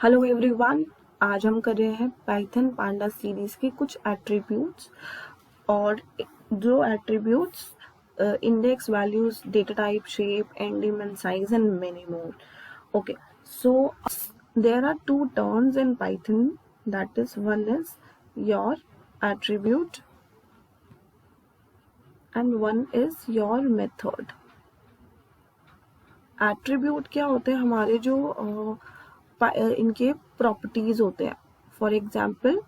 Hello everyone, आज हम कर रहे हैं पाइथन पांडा सीरीज के कुछ एट्रीब्यूट्स और जो attributes index, values, data type, shape, ending, size and many more. Okay, so there are two terms in Python, that is, one is your attribute and one is your method. Attribute क्या होते हैं? हमारे जो इनके properties होते हैं. For example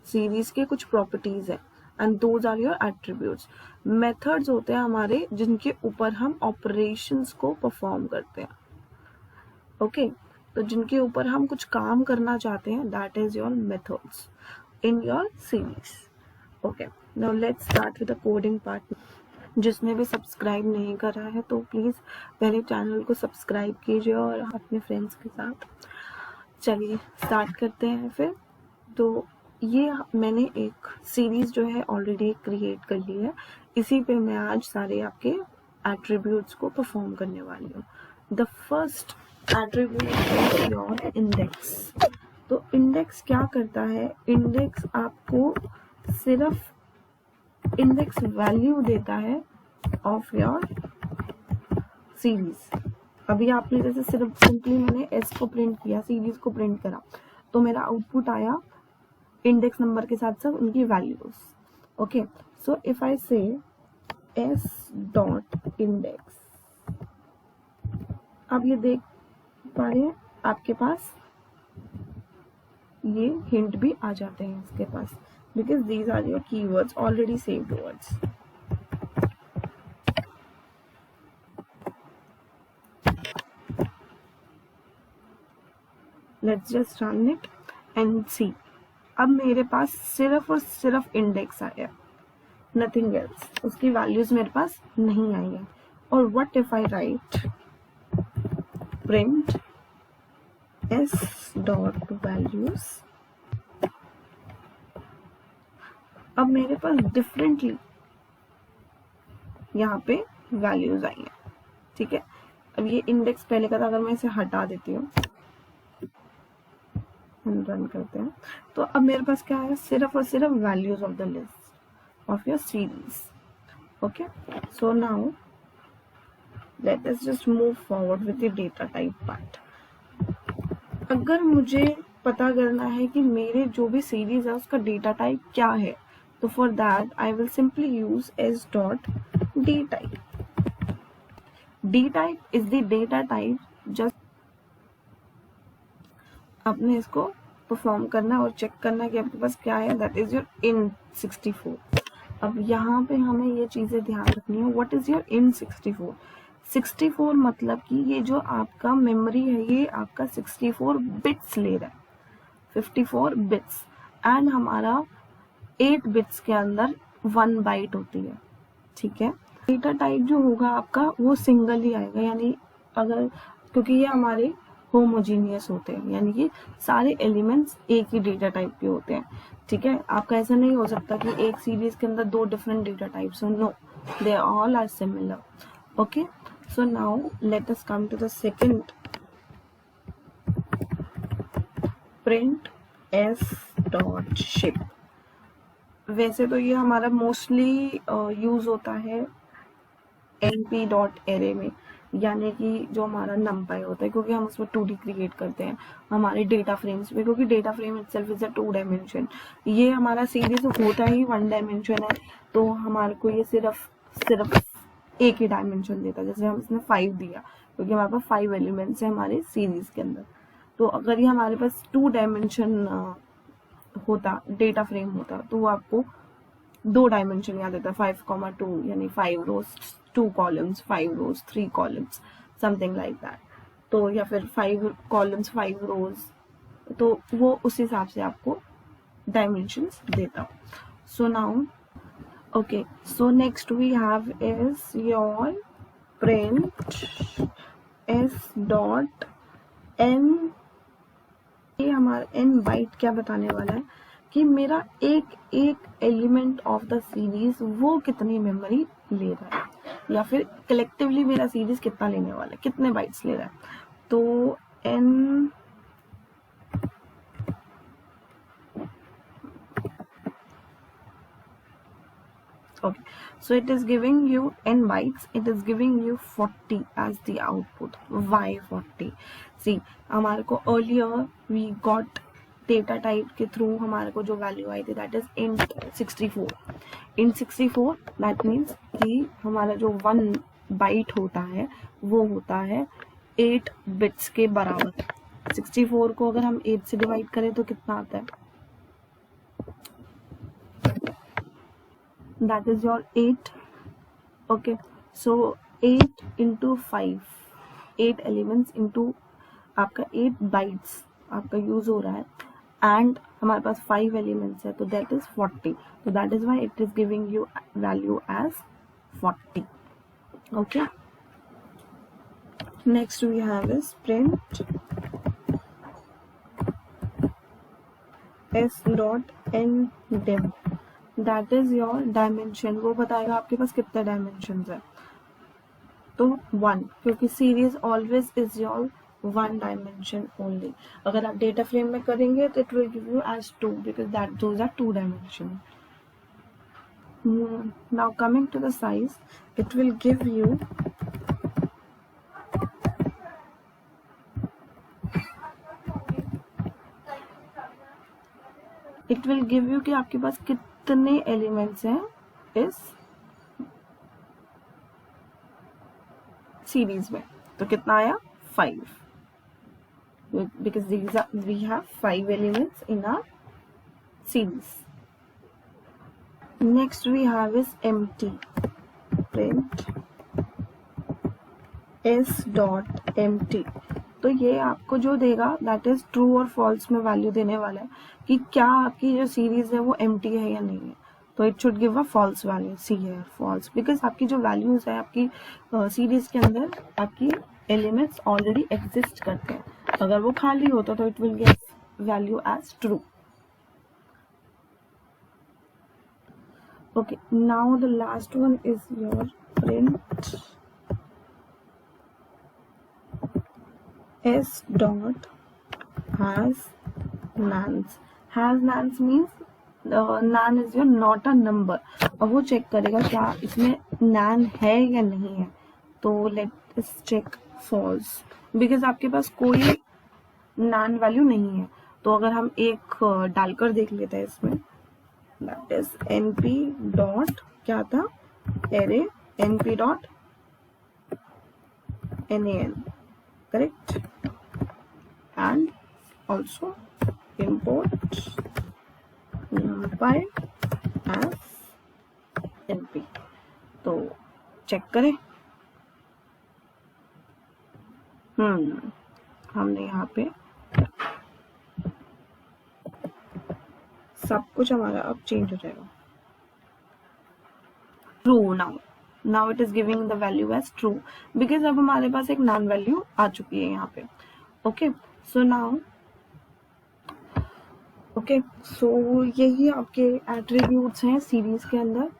series के कुछ प्रॉपर्टीज हैं and those are your attributes. Methods होते हैं हमारे जिनके ऊपर हम ऑपरेशंस को परफॉर्म करते हैं. ओके, तो जिनके ऊपर हम कुछ काम करना चाहते हैं, that is your methods in your series. Okay, now let's start with the coding part. जिसने भी सब्सक्राइब नहीं करा है तो प्लीज़ पहले चैनल को सब्सक्राइब कीजिए और अपने फ्रेंड्स के साथ. चलिए स्टार्ट करते हैं फिर. तो ये मैंने एक सीरीज जो है ऑलरेडी क्रिएट कर ली है. इसी पे मैं आज सारे आपके एट्रीब्यूट्स को परफॉर्म करने वाली हूँ. The first attribute is your index. तो इंडेक्स क्या करता है? इंडेक्स आपको सिर्फ इंडेक्स वैल्यू देता है ऑफ योर सीरीज. अभी आपने जैसे सिर्फ सिंपली मैंने एस को प्रिंट किया, सीरीज को प्रिंट करा, तो मेरा आउटपुट आया इंडेक्स नंबर के साथ साथ उनकी values. Okay, so if I से एस डॉट इंडेक्स, अब ये देख पा रहे हैं आपके पास ये हिंट भी आ जाते हैं इसके पास, because these are your keywords, already saved words. Let's just run it and see. अब मेरे पास सिर्फ और सिर्फ इंडेक्स आया, नथिंग एल्स. उसकी वैल्यूज मेरे पास नहीं आई है. और what if I write print s dot values, अब मेरे पास डिफरेंटली यहाँ पे वैल्यूज आई हैं. ठीक है, अब ये इंडेक्स पहले का था, अगर मैं इसे हटा देती हूँ, हम रन करते हैं, तो अब मेरे पास क्या है? सिर्फ और सिर्फ values of the list of your series. Okay, so now let us just move forward with the data type part. अगर मुझे पता करना है कि मेरे जो भी सीरीज है उसका डेटा टाइप क्या है, तो for that I will simply use s dot dtype. dtype is the data type. just आपने इसको परफॉर्म करना और चेक करना कि आपके पास क्या है. that is your int64. अब यहाँ पे हमें ये चीजें ध्यान रखनी है. what is your int64? 64 मतलब कि ये जो आपका मेमोरी है ये आपका 64 बिट्स ले रहा है, 54 बिट्स, एंड हमारा 8 बिट्स के अंदर 1 बाइट होती है. ठीक है, डेटा टाइप जो होगा आपका वो सिंगल ही आएगा, यानी अगर, क्योंकि ये हमारे होमोजीनियस होते हैं, यानी कि सारे एलिमेंट्स एक ही डेटा टाइप के होते हैं. ठीक है, आपका ऐसा नहीं हो सकता कि एक सीरीज के अंदर 2 डिफरेंट डेटा टाइप्स हो. No, they all are similar. Okay, so now let us come to the second, print S dot shape. वैसे तो ये हमारा मोस्टली यूज होता है np डॉट एरे में, यानी कि जो हमारा numpy होता है, क्योंकि हम उसमें 2D क्रिएट करते हैं हमारे डेटा फ्रेम्स में, क्योंकि data frame itself is a 2 dimension. ये हमारा सीरीज होता ही 1 डायमेंशन है, तो हमारे को ये सिर्फ एक ही डायमेंशन देता है. जैसे हम इसने 5 दिया क्योंकि हमारे पास 5 एलिमेंट्स है हमारे सीरीज के अंदर. तो अगर ये हमारे पास 2 डायमेंशन होता, डेटा फ्रेम होता, तो वो आपको 2 डायमेंशन याद देता है, 5,2, यानी 5 rows 2 columns, 5 rows 3 columns, something like that. तो या फिर 5 कॉलम्स 5 रोज, तो वो उस हिसाब से आपको डायमेंशंस देता. So now okay, so next we have is your print S dot N. ये हमारा एन बाइट क्या बताने वाला है कि मेरा एक एलिमेंट ऑफ द सीरीज वो कितनी मेमोरी ले रहा है, या फिर कलेक्टिवली मेरा सीरीज कितना लेने वाला है, कितने बाइट्स ले रहा है. तो N Okay, so it is giving you in bytes, it is giving you 40 as the output. Why 40? See, हमारे को earlier we got data type के through हमारे को जो value आई थी that is int 64. int 64 that means कि हमारा जो 1 byte होता है वो होता है 8 bits के बराबर. 64 को अगर हम 8 से डिवाइड करें तो कितना आता है? That is your 8. Okay, so 8 into 5, 8 elements into आपका 8 bytes आपका यूज हो रहा है and हमारे पास 5 elements है तो that is 40. So that is why it is giving you value as 40. Okay, next we have is print s dot ndim. That is your dimension. वो बताएगा आपके पास कितने डायमेंशन है. तो 1, क्योंकि series always is your 1 dimension only. अगर आप data frame में करेंगे तो it will give you as 2 because that those are 2 dimension. Now coming to the size, it will give you कि आपके पास कितने एलिमेंट्स हैं इस सीरीज में. तो कितना आया? 5, because we have 5 elements in our series. Next we have is empty. Print s dot empty. तो ये आपको जो देगा दैट इज ट्रू और फॉल्स में वैल्यू देने वाला है कि क्या आपकी जो सीरीज है वो एम्प्टी है या नहीं है. तो it should give a false value. C है फॉल्स, बिकॉज आपकी जो वैल्यूज है आपकी सीरीज के अंदर आपकी एलिमेंट्स ऑलरेडी एग्जिस्ट करते हैं. अगर वो खाली होता तो it will give value as true. Okay, now the last one is your print s dot has nans. Has nans means nan is your not a number. अब वो चेक करेगा क्या इसमें nan है या नहीं है. तो let us check false, because आपके पास कोई nan वैल्यू नहीं है. तो अगर हम एक डालकर देख लेते हैं इसमें, that is np dot क्या था, array np dot nan, correct, and also import numpy as np. तो चेक करें. हमने यहाँ पे सब कुछ हमारा अब चेंज हो जाएगा. True. Now it is giving the value as true because अब हमारे पास एक नॉन वैल्यू आ चुकी है यहाँ पे. ओके, सो नाउ यही आपके एट्रीब्यूट्स हैं सीरीज के अंदर.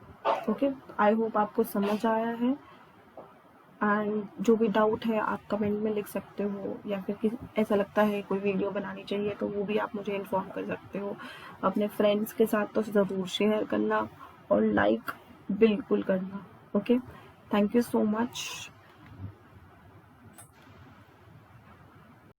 ओके, आई होप आपको समझ आया है. एंड जो भी डाउट है आप कमेंट में लिख सकते हो, या फिर ऐसा लगता है कोई वीडियो बनानी चाहिए तो वो भी आप मुझे इन्फॉर्म कर सकते हो. अपने फ्रेंड्स के साथ तो ज़रूर शेयर करना और लाइक बिल्कुल करना. Okay, thank you so much.